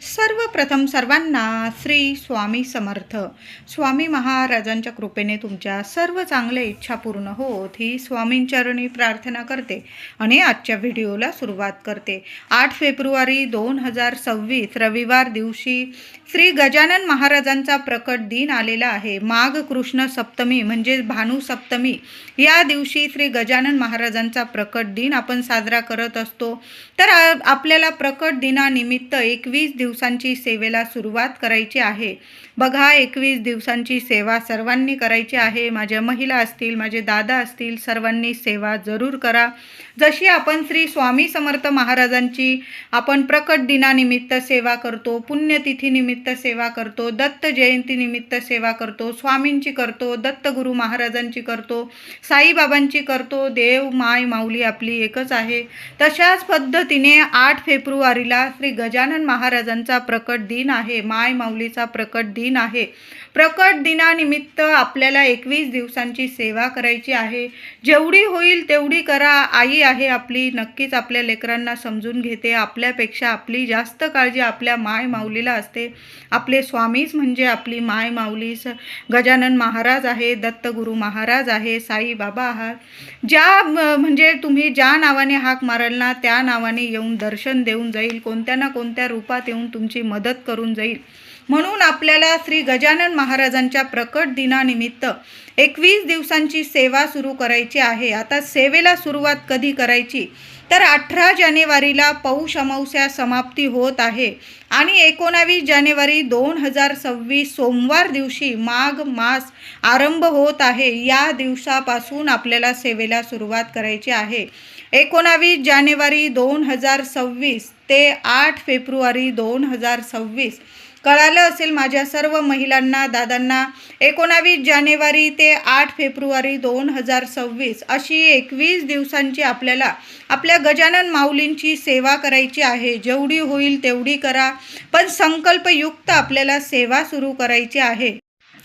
सर्वप्रथम सर्वांना श्री स्वामी समर्थ. स्वामी महाराजांच्या कृपेने तुमच्या सर्व चांगल्या इच्छा पूर्ण होत ही स्वामींचरणी प्रार्थना करते आणि आजच्या व्हिडिओला सुरुवात करते. 8 फेब्रुवारी 2026 रविवार दिवशी श्री गजानन महाराजांचा प्रकट दिन आलेला आहे. माघ कृष्ण सप्तमी म्हणजे भानू सप्तमी या दिवशी श्री गजानन महाराजांचा प्रकट दिन आपण साजरा करत असतो. तर आपल्याला प्रकट दिनानिमित्त 21 दिवसांची सेवेला सुरुवात करायची आहे. बघा, 21 दिवसांची सेवा सर्वांनी करायची आहे. माझ्या महिला असतील, माझे दादा असतील, सर्वांनी सेवा जरूर करा. जशी आपण श्री स्वामी समर्थ महाराजांची आपण प्रकट दिनानिमित्त सेवा करतो, पुण्यतिथीनिमित्त सेवा करतो, दत्त जयंतीनिमित्त सेवा करतो, स्वामींची करतो, दत्तगुरू महाराजांची करतो, साईबाबांची करतो. देव माय माऊली आपली एकच आहे. तशाच पद्धतीने 8 फेब्रुवारीला श्री गजानन महाराजांचा प्रकट दिन आहे. माय माऊलीचा प्रकट दिन आहे. प्रकट दिनानिमित्त आपल्याला 21 दिवसांची सेवा करायची आहे. जेवढी होईल तेवढी करा. आई आहे आपली, नक्कीच आपल्या लेकरांना समजून घेते. आपल्यापेक्षा आपली जास्त काळजी आपल्या माय माऊलीला असते. आपले स्वामीच म्हणजे आपली माय माऊली. गजानन महाराज आहे, दत्तगुरू महाराज आहे, साई बाबा आहात. म्हणजे तुम्ही ज्या नावाने हाक माराल ना त्या नावाने येऊन दर्शन देऊन जाईल. कोणत्या ना कोणत्या रूपात येऊन तुमची मदत करून जाईल. म्हणून आपल्याला श्री गजानन महाराजांच्या प्रकट दिनानिमित्त 21 दिवसांची सेवा सुरू करायची आहे. आता सेवेला सुरुवात कधी करायची तर 18 जानेवारीला पौष अमावस्या समाप्ती होत आहे आणि 19 जानेवारी 2026 सोमवार दिवशी माघ मास आरंभ होत आहे. या दिवसापासून आपल्याला सेवेला सुरुवात करायची आहे. 19 जानेवारी 2026 ते 8 फेब्रुवारी 2026 कळालं असेल माझ्या सर्व महिलांना, दादांना. 19 जानेवारी ते 8 फेब्रुवारी 2026 अशी 21 दिवसांची आपल्याला आपल्या गजानन माऊलींची सेवा करायची आहे. जेवढी होईल तेवढी करा, पण संकल्पयुक्त आपल्याला सेवा सुरू करायची आहे.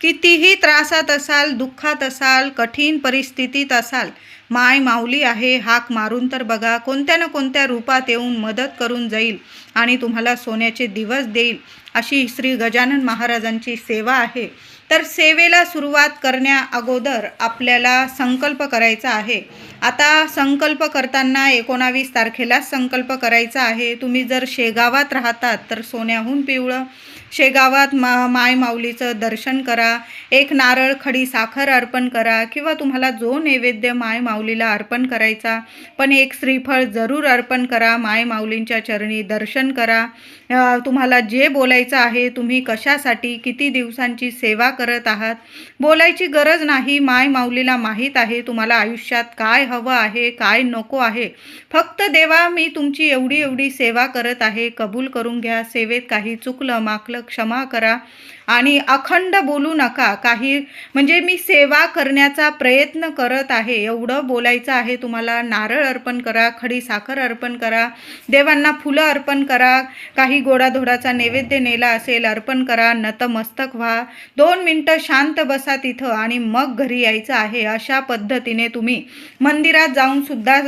कितीही त्रासात असाल, दुःखात असाल, कठीण परिस्थितीत असाल, माय माऊली आहे. हाक मारून तर बघा, कोणत्या ना कोणत्या रूपात येऊन मदत करून जाईल आणि तुम्हाला सोन्याचे दिवस देईल. अशी श्री गजानन महाराजांची सेवा आहे. तर सेवेला सुरुवात करण्या अगोदर आपल्याला संकल्प करायचा आहे. आता संकल्प करताना 19 तारखेलाच संकल्प करायचा आहे. तुम्ही जर शेगावात राहतात तर सोन्याहून पिवळं शेगावात माय माऊलीचं दर्शन करा. एक नारळ खडी साखर अर्पण करा किंवा तुम्हाला जो नैवेद्य माय माऊलीला अर्पण करायचा, पण एक श्रीफळ जरूर अर्पण करा. माय माऊलींच्या चरणी दर्शन करा. तुम्हाला जे बोलायचं आहे, तुम्ही कशासाठी किती दिवसांची सेवा करत आहात, बोलायची गरज नाही. माय माऊलीला माहीत आहे तुम्हाला आयुष्यात काय हवं आहे, काय नको आहे. फक्त देवा, मी तुमची एवढी एवढी सेवा करत आहे, कबूल करून घ्या. सेवेत काही चुकलं माकलं क्षमा करा आणि अखंड बोलू नका. काही म्हणजे मी सेवा करण्याचा प्रयत्न करत आहे एवढं बोलायचं आहे तुम्हाला. नारळ अर्पण करा, खडी साखर अर्पण करा, देवांना फुलं अर्पण करा, काही गोडाधोडाचा नैवेद्य नेला असेल अर्पण करा, नतमस्तक व्हा, 2 मिनटं शांत बसा तिथं आणि मग घरी यायचं आहे. अशा पद्धतीने तुम्ही मंदिरात जाऊन सुद्धा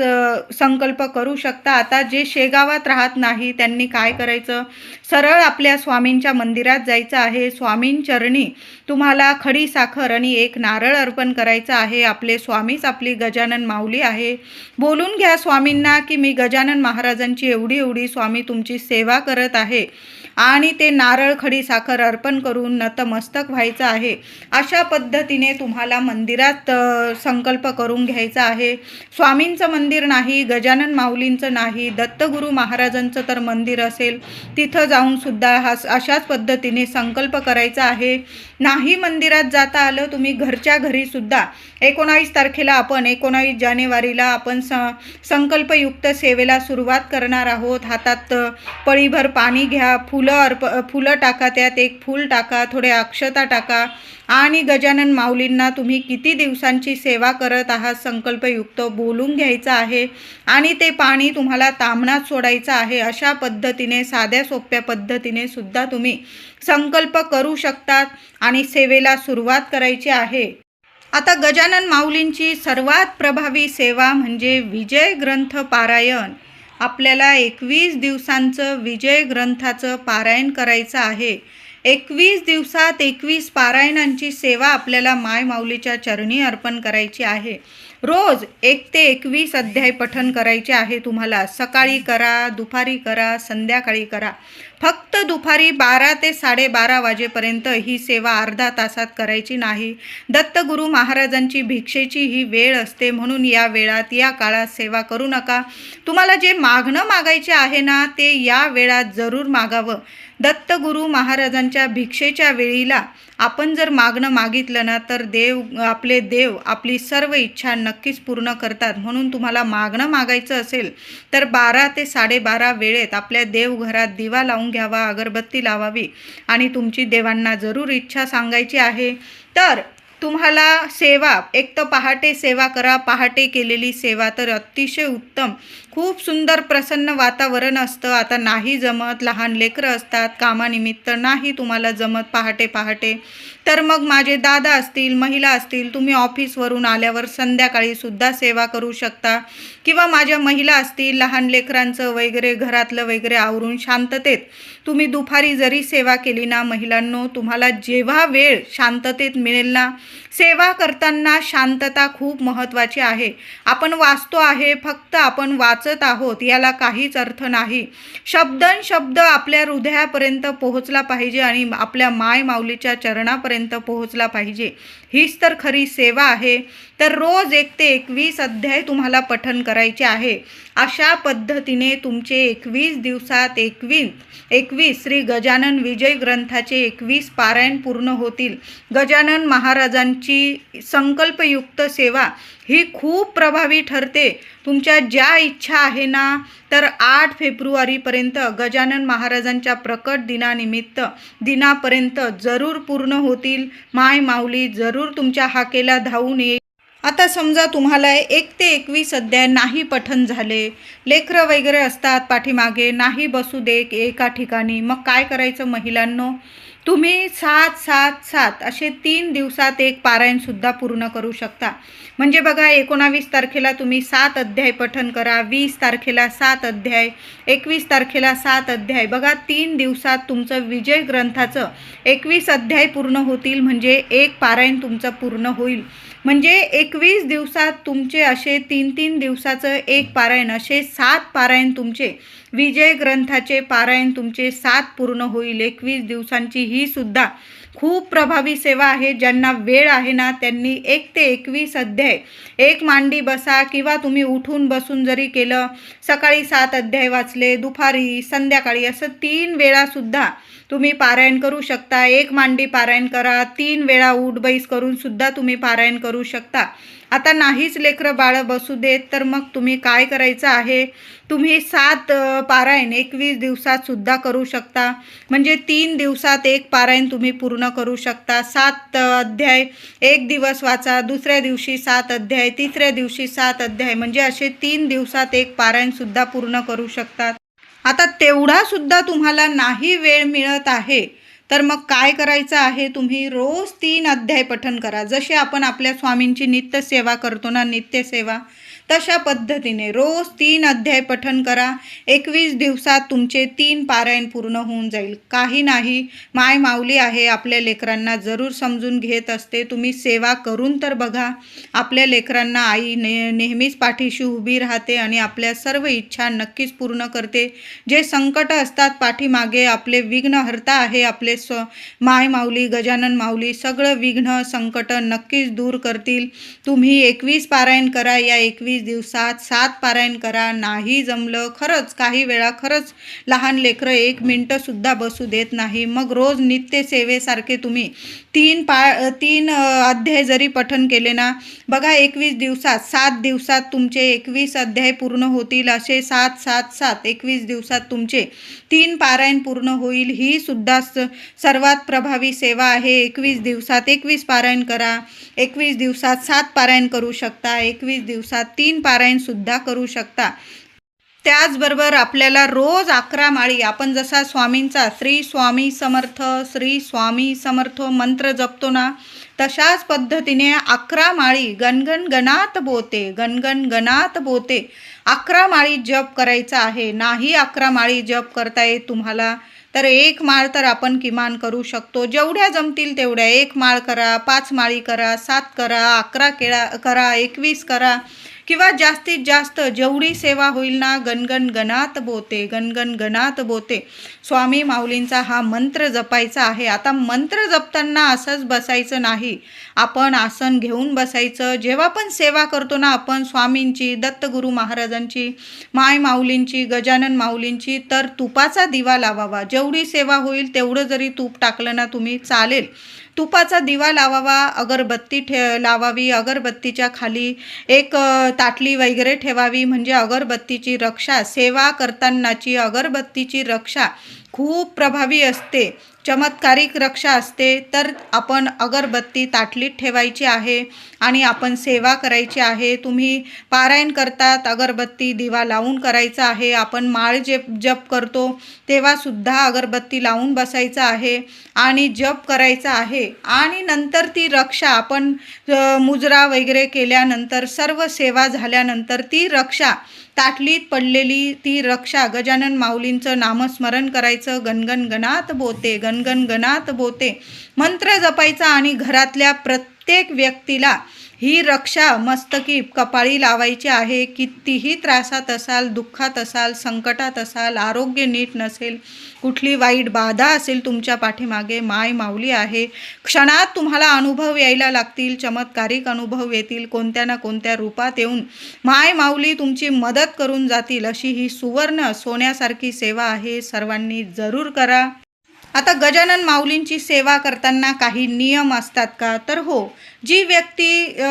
संकल्प करू शकता. आता जे शेगावात राहत नाही त्यांनी काय करायचं, सरळ आपल्या स्वामींच्या मंदिरात जायचं आहे. स्वामींचरणी तुम्हाला खडी साखर आणि एक नारळ अर्पण करायचं आहे. आपले स्वामीच आपली गजानन माऊली आहे. बोलून घ्या स्वामींना की मी गजानन महाराजांची एवढी एवढी स्वामी तुमची सेवा करत आहे आणि ते नारळ खडी साखर अर्पण करून नतमस्तक व्हायचं आहे. अशा पद्धतीने तुम्हाला मंदिरात संकल्प करून घ्यायचा आहे. स्वामींचं मंदिर नाही, गजानन माऊलींचं नाही, दत्तगुरू महाराजांचं तर मंदिर असेल तिथं जाऊन सुद्धा अशाच पद्धतीने संकल्प करायचा आहे. नाही मंदिरात जाता आलं, तुम्ही घरच्या घरी सुद्धा 19 तारखेला आपण 19 जानेवारीला आपण संकल्पयुक्त सेवेला सुरुवात करणार आहोत. हातात पळीभर पाणी घ्या, फुलं टाका, त्यात एक फूल टाका, थोडे अक्षता टाका आणि गजानन माऊलींना तुम्ही किती दिवसांची सेवा करत आहात संकल्पयुक्त बोलून घ्यायचं आहे आणि ते पाणी तुम्हाला ताम्हणात सोडायचं आहे. अशा पद्धतीने साध्या सोप्या पद्धतीने सुद्धा तुम्ही संकल्प करू शकतात आणि सेवेला सुरुवात करायची आहे. आता गजानन माऊलींची सर्वात प्रभावी सेवा म्हणजे विजय ग्रंथ पारायण आपल्याला 21 दिवसांचं विजय ग्रंथाचं पारायण करायचं आहे. 21 दिवसात 21 पारायणांची सेवा आपल्याला माय माऊलीच्या चरणी अर्पण करायची आहे. रोज 1 ते 21 अध्याय पठण करायचे आहे तुम्हाला. सकाळी करा, दुपारी करा, संध्याकाळी करा. फक्त दुपारी 12 ते 12:30 वाजेपर्यंत ही सेवा अर्धा तासात करायची नाही. दत्तगुरू महाराजांची भिक्षेची ही वेळ असते, म्हणून या वेळात, या काळात सेवा करू नका. तुम्हाला जे मागायचे आहे ना, ते या वेळात जरूर मागावं. दत्तगुरू महाराजांच्या भिक्षेच्या वेळीला आपण जर मागितलं ना, तर आपले देव आपली सर्व इच्छा नक्कीच पूर्ण करतात. म्हणून तुम्हाला मागायचं असेल तर 12 ते 12:30 वेळेत आपल्या देवघरात दिवा लावून घ्यावा, अगरबत्ती लावावी आणि तुमची देवांना जरूर इच्छा सांगायची आहे. तर तुम्हाला सेवा, एक तर पहाटे सेवा करा. पहाटे केलेली सेवा तर अतिशय उत्तम, खूप सुंदर प्रसन्न वातावरण असतं. आता नाही जमत, लहान लेकरं असतात, कामानिमित्त नाही तुम्हाला जमत पहाटे, तर मग माझे दादा असतील, महिला असतील, तुम्ही ऑफिसवरून आल्यावर संध्याकाळी सुद्धा सेवा करू शकता. किंवा माझ्या महिला असतील, लहान लेकरांचं वगैरे घरातलं वगैरे आवरून शांततेत तुम्ही दुपारी जरी सेवा केली ना महिलांनो, तुम्हाला जेव्हा वेळ शांततेत मिळेल ना, सेवा करताना शांतता खूप महत्त्वाची आहे. आपण वाचतो आहे, फक्त आपण वाचत आहोत, याला काहीच अर्थ नाही. शब्द आपल्या हृदयापर्यंत पोहोचला पाहिजे आणि आपल्या माय माऊलीच्या चरणापर्यंत पोहोचला पाहिजे. हीच तर खरी सेवा आहे. तर रोज 1 ते 21 अध्याय तुम्हाला पठण करायचे आहे. अशा पद्धतीने तुमचे 21 दिवसात 21 श्री गजानन विजय ग्रंथाचे 21 पारायण पूर्ण होतील. गजानन महाराजांची संकल्पयुक्त सेवा ही खूप प्रभावी ठरते. तुमच्या ज्या इच्छा आहे ना, तर 8 फेब्रुवारीपर्यंत गजानन महाराजांच्या प्रकट दिनापर्यंत जरूर पूर्ण होतील. माय माऊली जरूर तुमच्या हाकेला धावून येईल. आता समजा तुम्हाला 1 ते 21 अध्याय नाही पठण झाले, लेकरं वगैरे असतात पाठीमागे, नाही बसू दे एका ठिकाणी, मग काय करायचं महिलांनो? तुम्ही 7 असे 3 दिवसात एक पारायणसुद्धा पूर्ण करू शकता. म्हणजे बघा, 19 तारखेला तुम्ही 7 अध्याय पठण करा, 20 तारखेला 7 अध्याय, 21 तारखेला 7 अध्याय. बघा, 3 दिवसात तुमचं विजय ग्रंथाचं 21 अध्याय पूर्ण होतील. म्हणजे एक पारायण तुमचं पूर्ण होईल. म्हणजे 21 दिवसात तुमचे असे 3 दिवसाचं एक पारायण, असे 7 पारायण तुमचे विजय ग्रंथाचे पारायण तुमचे 7 पूर्ण होईल. 21 दिवसांची ही सुद्धा खूप प्रभावी सेवा आहे. ज्यांना वेळ आहे ना, त्यांनी 1 ते 21 अध्याय एक मांडी बसा, किंवा तुम्ही उठून बसून जरी केलं, सकाळी 7 अध्याय वाचले, दुपारी, संध्याकाळी, असं 3 वेळासुद्धा तुम्ही पारायण करू शकता. एक मांडी पारायण करा, 3 वेळा उठबैस करून सुद्धा तुम्ही पारायण करू शकता. आता नाहीच लेकरं बाळं बसू देत, तर मग तुम्ही काय करायचं आहे? तुम्ही 7 पारायण 21 दिवसात सुद्धा करू शकता. म्हणजे 3 दिवसात एक पारायण तुम्ही पूर्ण करू शकता. 7 अध्याय एक दिवस वाचा, दुसऱ्या दिवशी 7 अध्याय, तिसऱ्या दिवशी 7 अध्याय, म्हणजे असे 3 दिवसात एक पारायण सुद्धा पूर्ण करू शकतात. आता तेवढा सुद्धा तुम्हाला नाही वेळ मिळत आहे, तर मग काय करायचं आहे? तुम्ही रोज 3 अध्याय पठण करा. जसे आपण आपल्या स्वामींची नित्यसेवा करतो ना, नित्यसेवा, तशा पद्धतीने रोज 3 अध्याय पठण करा. 21 दिवसात तुमचे 3 पारायण पूर्ण होऊन जाईल. काही नाही, माय माऊली आहे, आपल्या लेकरांना जरूर समजून घेत असते. तुम्ही सेवा करून तर बघा. आपल्या लेकरांना आई नेहमीच पाठीशी उभी राहते आणि आपल्या सर्व इच्छा नक्कीच पूर्ण करते. जे संकट असतात पाठीमागे, आपले विघ्नहर्ता आहे आपले माय माऊली, गजानन माऊली, सगळं विघ्न संकट नक्कीच दूर करतील. तुम्ही 21 पारायण करा. या 21 दिवसात 7 पारायण करा. नाही जमलं, खरंच काही वेळा खरंच लहान लेकरं 1 मिनिटं सुद्धा बसू देत नाही, मग रोज नित्यसेवेसारखे तुम्ही 3 अध्याय जरी पठण केले ना, बघा 21 दिवसात 7 दिवसात तुमचे 21 अध्याय पूर्ण होतील. असे 7 21 दिवसात तुमचे 3 पारायण पूर्ण होईल. ही सुद्धा सर्वात प्रभावी सेवा आहे. 21 दिवसात 21 पारायण करा. 21 दिवसात 7 पारायण करू शकता. 21 दिवसात 3 पारायण सुद्धा करू शकता. त्याचबरोबर आपल्याला रोज 11 माळी आपण जसा स्वामींचा श्री स्वामी समर्थ मंत्र जपतो ना, तशाच पद्धतीने 11 माळी गणगण गणात बोते 11 माळी जप करायचा आहे. नाही 11 माळी जप करता येत तुम्हाला तर 1 माळ तर आपण किमान करू शकतो. जेवढ्या जमतील तेवढ्या 1 माळ करा, 5 माळी करा, 7 करा, 11 करा, 21 करा किंवा जास्तीत जास्त जेवढी सेवा होईल ना, गणगण गणात बोते स्वामी माऊलींचा हा मंत्र जपायचा आहे. आता मंत्र जपताना असंच बसायचं नाही, आपण आसन घेऊन बसायचं. जेव्हा पण सेवा करतो ना आपण स्वामींची, दत्तगुरू महाराजांची, माय माऊलींची, गजानन माऊलींची, तर तुपाचा दिवा लावावा. जेवढी सेवा होईल तेवढं जरी तूप टाकलं ना तुम्ही चालेल. तुपाचा दिवा लावावा, अगरबत्ती लावावी, अगरबत्तीच्या खाली एक ताटली वगैरे ठेवावी. म्हणजे अगरबत्तीची रक्षा, सेवा करतानाची अगरबत्तीची रक्षा खूप प्रभावी असते, चमत्कारिक रक्षा असते. तर आपण अगरबत्ती ताटलीत ठेवायची आहे आणि आपण सेवा करायची आहे. तुम्ही पारायण करतात अगरबत्ती दिवा लावून करायचा आहे. आपण माळ जप करतो तेव्हासुद्धा अगरबत्ती लावून बसायचं आहे आणि जप करायचा आहे. आणि नंतर ती रक्षा आपण मुजरा वगैरे केल्यानंतर, सर्व सेवा झाल्यानंतर ती रक्षा ताटलीत पडलेली ती रक्षा गजानन माऊलींचं नामस्मरण करायचं. गणगण गणात बोते मंत्र जपायचा आणि घरातल्या प्रत्येक व्यक्तीला ही रक्षा मस्तकी कपाळी लावायची आहे. कितीही त्रासात असाल, दुःखात असाल, संकटात असाल, आरोग्य नीट नसेल, कुठली वाईट बाधा असेल तुमच्या पाठीमागे, माय माऊली आहे. क्षणात तुम्हाला अनुभव यायला लागतील, चमत्कारिक अनुभव येतील. कोणत्या ना कोणत्या रूपात येऊन माय माऊली तुमची मदत करून जातील. अशी ही सुवर्ण सोन्यासारखी सेवा आहे. सर्वांनी जरूर करा. आता गजानन माऊलींची सेवा करताना काही नियम असतात का? तर हो, जी व्यक्ती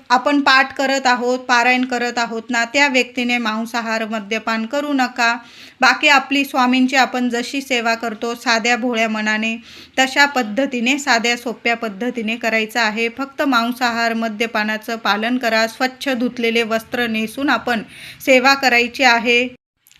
आपण पाठ करत आहोत, पारायण करत आहोत ना, त्या व्यक्तीने मांसाहार, मद्यपान करू नका. बाकी आपली स्वामींची आपण जशी सेवा करतो साध्या भोळ्या मनाने, तशा पद्धतीने, साध्या सोप्या पद्धतीने करायचं आहे. फक्त मांसाहार, मद्यपानाचं पालन करा. स्वच्छ धुतलेले वस्त्र नेसून आपण सेवा करायची आहे.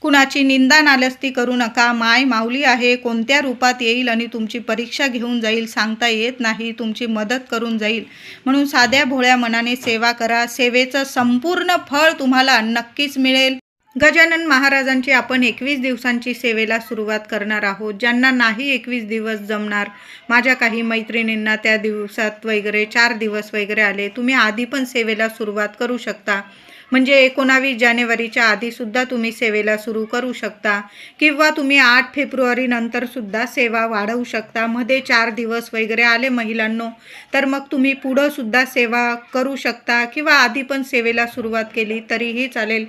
कुणाची निंदा नालस्ती करू नका. माय माऊली आहे, कोणत्या रूपात येईल आणि तुमची परीक्षा घेऊन जाईल सांगता येत नाही, तुमची मदत करून जाईल. म्हणून साध्या भोळ्या मनाने सेवा करा. सेवेचं संपूर्ण फळ तुम्हाला नक्कीच मिळेल. गजानन महाराजांची आपण 21 दिवसांची सेवेला सुरुवात करणार आहोत. ज्यांना नाही 21 दिवस जमणार, माझ्या काही मैत्रिणींना त्या दिवसात वगैरे 4 दिवस वगैरे आले, तुम्ही आधी पण सेवेला सुरुवात करू शकता. म्हणजे 19 जानेवारीच्या आधीसुद्धा तुम्ही सेवेला सुरू करू शकता किंवा तुम्ही 8 फेब्रुवारी नंतरसुद्धा सेवा वाढवू शकता. मध्ये 4 दिवस वगैरे आले महिलांनो, तर मग तुम्ही पुढंसुद्धा सेवा करू शकता किंवा आधी पण सेवेला सुरुवात केली तरीही चालेल.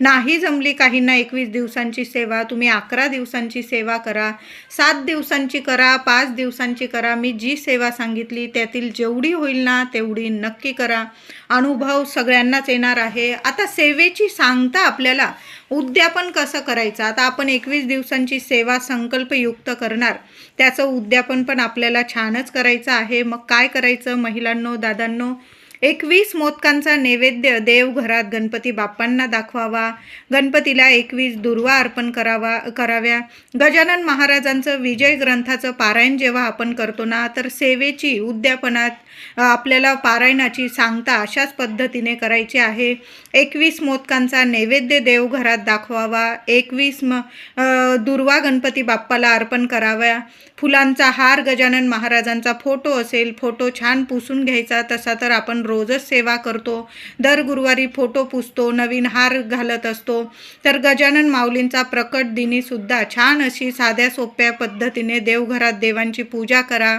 नाही जमली काहींना 21 दिवसांची सेवा, तुम्ही 11 दिवसांची सेवा करा, 7 दिवसांची करा, 5 दिवसांची करा. मी जी सेवा सांगितली त्यातील जेवढी होईल ना तेवढी नक्की करा. अनुभव सगळ्यांनाच येणार आहे. आता सेवेची सांगता आपल्याला उद्यापन कसं करायचं. आता आपण 21 दिवसांची सेवा संकल्पयुक्त करणार, त्याचं उद्यापन पण आपल्याला छानच करायचं आहे. मग काय करायचं महिलांनो, दादांनो, 21 मोदकांचा नैवेद्य देवघरात गणपती बाप्पांना दाखवावा. गणपतीला 21 दुर्वा अर्पण कराव्या. गजानन महाराजांचं विजय ग्रंथाचं पारायण जेव्हा आपण करतो ना, तर सेवेची उद्यापनात आपल्याला पारायणाची सांगता अशाच पद्धतीने करायची आहे. 21 मोदकांचा नैवेद्य देवघरात दाखवावा. 21 दुर्वा गणपती बाप्पाला अर्पण कराव्या. फुलांचा हार, गजानन महाराजांचा फोटो असेल, फोटो छान पुसून घ्यायचा. तसा तर आपण रोजच सेवा करतो, दर गुरुवारी फोटो पुसतो, नवीन हार घालत असतो. तर गजानन माऊलींचा प्रकट दिनीसुद्धा छान अशी साध्या सोप्या पद्धतीने देवघरात देवांची पूजा करा.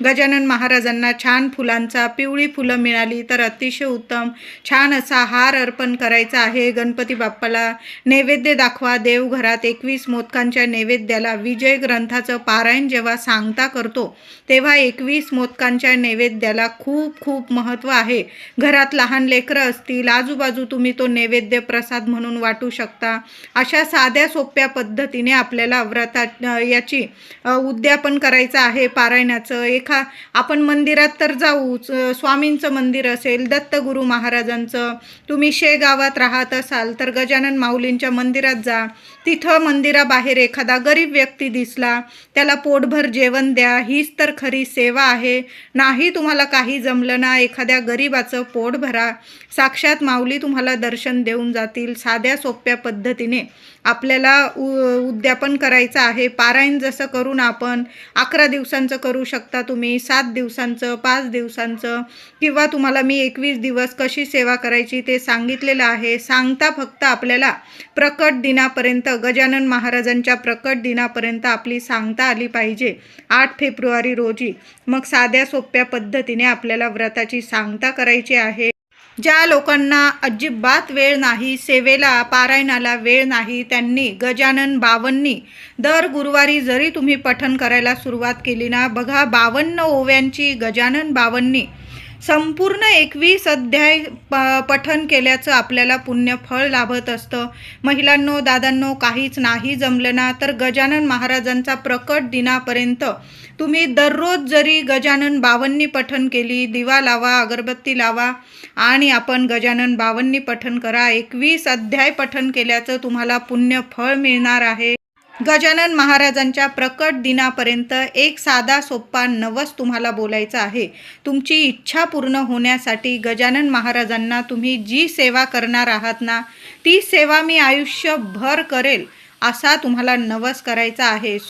गजानन महाराजांना छान फुलांचा, पिवळी फुलं मिळाली तर अतिशय उत्तम, छान असा हार अर्पण करायचा आहे. गणपती बाप्पाला नैवेद्य दाखवा. देवघरात 21 मोदकांच्या नैवेद्याला विजय ग्रंथाचं पारायण जेव्हा सांगता करतो तेव्हा 21 मोदकांच्या नैवेद्याला खूप खूप महत्त्व आहे. आहे. घरात लहान लेकरं असतील, आजूबाजू तुम्ही तो नैवेद्य प्रसाद म्हणून वाटू शकता. अशा साध्या सोप्या पद्धतीने आपल्याला याची उद्यापन करायचं आहे पारायणाचं. आपण मंदिरात तर जाऊच, स्वामींचं मंदिर असेल, दत्तगुरू महाराजांचं, तुम्ही शेगावात राहत असाल तर गजानन माऊलींच्या मंदिरात जा. तिथं मंदिराबाहेर एखादा गरीब व्यक्ती दिसला, त्याला पोटभर जेवण द्या. हीच तर खरी सेवा आहे. नाही तुम्हाला काही जमलं ना, एखाद्या गरीबाचं पोट भरा. साक्षात माऊली तुम्हाला दर्शन देऊन जातील. साध्या सोप्या पद्धतीने आपल्याला उद्यापन करायचं आहे. पारायण जसं करून आपण 11 दिवसांचं करू शकता तुम्ही, 7 दिवसांचं, 5 दिवसांचं, किंवा तुम्हाला मी 21 दिवस कशी सेवा करायची ते सांगितलेलं आहे. सांगता फक्त आपल्याला प्रकट दिनापर्यंत, गजानन महाराजांच्या प्रकट दिनापर्यंत आपली सांगता आली पाहिजे, 8 फेब्रुवारी रोजी. मग साध्या सोप्या पद्धतीने आपल्याला व्रताची सांगता करायची आहे. ज्या लोकांना अजिबात वेळ नाही, सेवेला पारायणाला वेळ नाही, त्यांनी गजानन 52 दर गुरुवारी जरी तुम्ही पठण करायला सुरुवात केली ना, बघा 52 ओव्यांची गजानन 52 संपूर्ण 21 अध्याय पठण केल्याचं आपल्याला पुण्यफळ लाभत असतं. महिलांनो, दादांनो, काहीच नाही जमलं ना तर गजानन महाराजांचा प्रकट दिनापर्यंत तुम्ही दररोज जरी गजानन 52 पठण केली, दिवा लावा, अगरबत्ती लावा आणि आपण गजानन 52 पठण करा. 21 अध्याय पठण केल्याचं तुम्हाला पुण्यफळ मिळणार आहे. गजानन महाराजांच्या प्रकट दिनापर्यंत एक साधा सोप्पा नवस तुम्हाला बोलायचा आहे. तुमची इच्छा पूर्ण होण्यासाठी गजानन महाराजांना तुम्ही जी सेवा करणार आहात ना, ती सेवा मी आयुष्यभर करेल असा तुम्हाला नवस करायचा आहे.